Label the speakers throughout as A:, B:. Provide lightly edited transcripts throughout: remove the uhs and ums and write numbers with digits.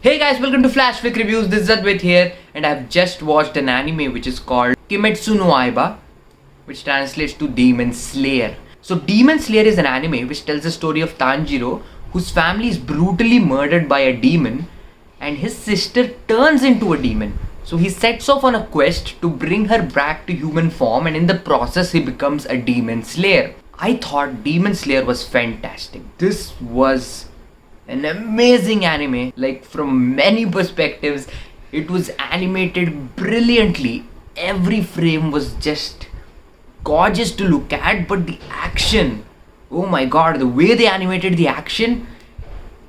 A: Hey guys, welcome to Flash Flick Reviews. This is Advait here, and I've just watched an anime which is called Kimetsu no Yaiba, which translates to Demon Slayer. So Demon Slayer is an anime which tells the story of Tanjiro, whose family is brutally murdered by a demon, and his sister turns into a demon. So he sets off on a quest to bring her back to human form, and in the process he becomes a Demon Slayer. I thought Demon Slayer was fantastic. This was an amazing anime, like from many perspectives. It was animated brilliantly. Every frame was just gorgeous to look at, but the action, oh my god, the way they animated the action,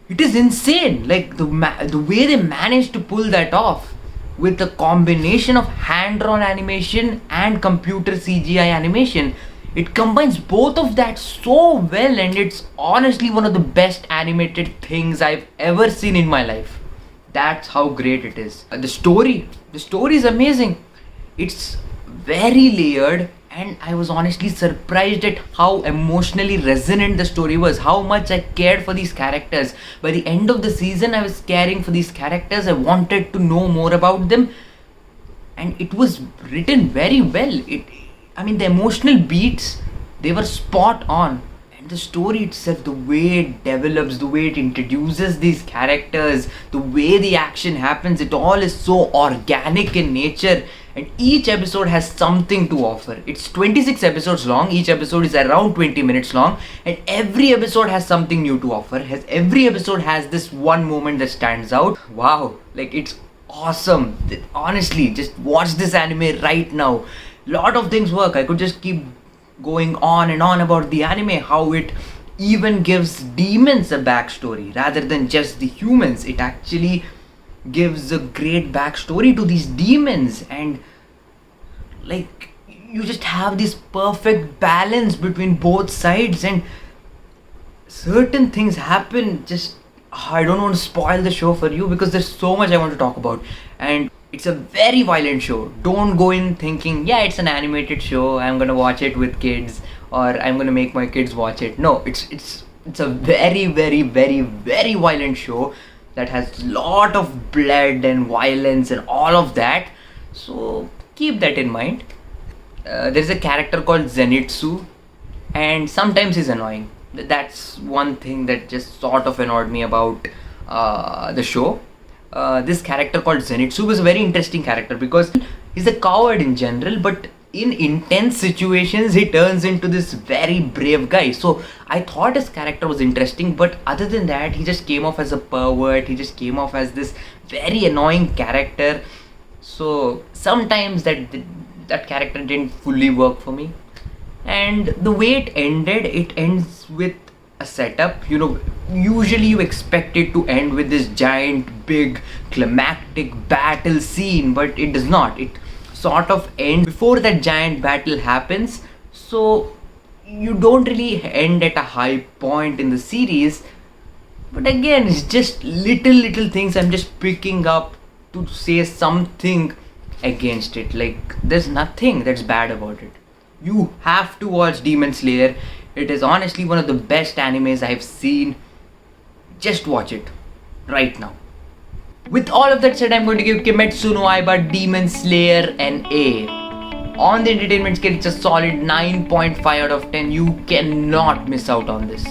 A: it is insane. Like the way they managed to pull that off with a combination of hand-drawn animation and computer CGI animation. It combines both of that so well, and it's honestly one of the best animated things I've ever seen in my life. That's how great it is. The story is amazing. It's very layered, and I was honestly surprised at how emotionally resonant the story was, how much I cared for these characters. By the end of the season, I was caring for these characters. I wanted to know more about them, and it was written very well. The emotional beats, they were spot on. And the story itself, the way it develops, the way it introduces these characters, the way the action happens, it all is so organic in nature. And each episode has something to offer. It's 26 episodes long. Each episode is around 20 minutes long. And every episode has something new to offer. Every episode has this one moment that stands out. Wow, like it's awesome. Honestly, just watch this anime right now. Lot of things work. I could just keep going on and on about the anime, how it even gives demons a backstory rather than just the humans. It actually gives a great backstory to these demons, and like you just have this perfect balance between both sides, and certain things happen. I don't want to spoil the show for you because there's so much I want to talk about, and it's a very violent show. Don't go in thinking, yeah, it's an animated show, I'm gonna watch it with kids, or I'm gonna make my kids watch it. No, it's a very, very, very, very violent show that has lot of blood and violence and all of that. So keep that in mind. There's a character called Zenitsu, and sometimes he's annoying. That's one thing that just sort of annoyed me about the show. This character called Zenitsu was a very interesting character because he's a coward in general, but in intense situations he turns into this very brave guy. So I thought his character was interesting, but other than that, he just came off as a pervert. He just came off as this very annoying character. So sometimes that character didn't fully work for me. And the way it ended, it ends with a setup. Usually you expect it to end with this giant big climactic battle scene, but it does not. It sort of ends before that giant battle happens. So you don't really end at a high point in the series, but again, it's just little things I'm just picking up to say something against it. Like there's nothing that's bad about it. You have to watch Demon Slayer. It is honestly one of the best animes I've seen. Just watch it right now. With all of that said, I'm going to give Kimetsu no Yaiba Demon Slayer an A. On the entertainment scale, it's a solid 9.5 out of 10. You cannot miss out on this.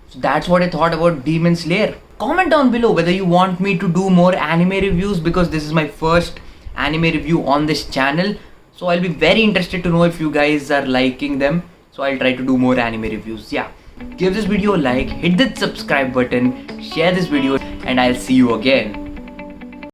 A: So that's what I thought about Demon Slayer. Comment down below whether you want me to do more anime reviews, because this is my first anime review on this channel. So I'll be very interested to know if you guys are liking them. So I'll try to do more anime reviews. Yeah, give this video a like, hit that subscribe button, share this video, and I'll see you again.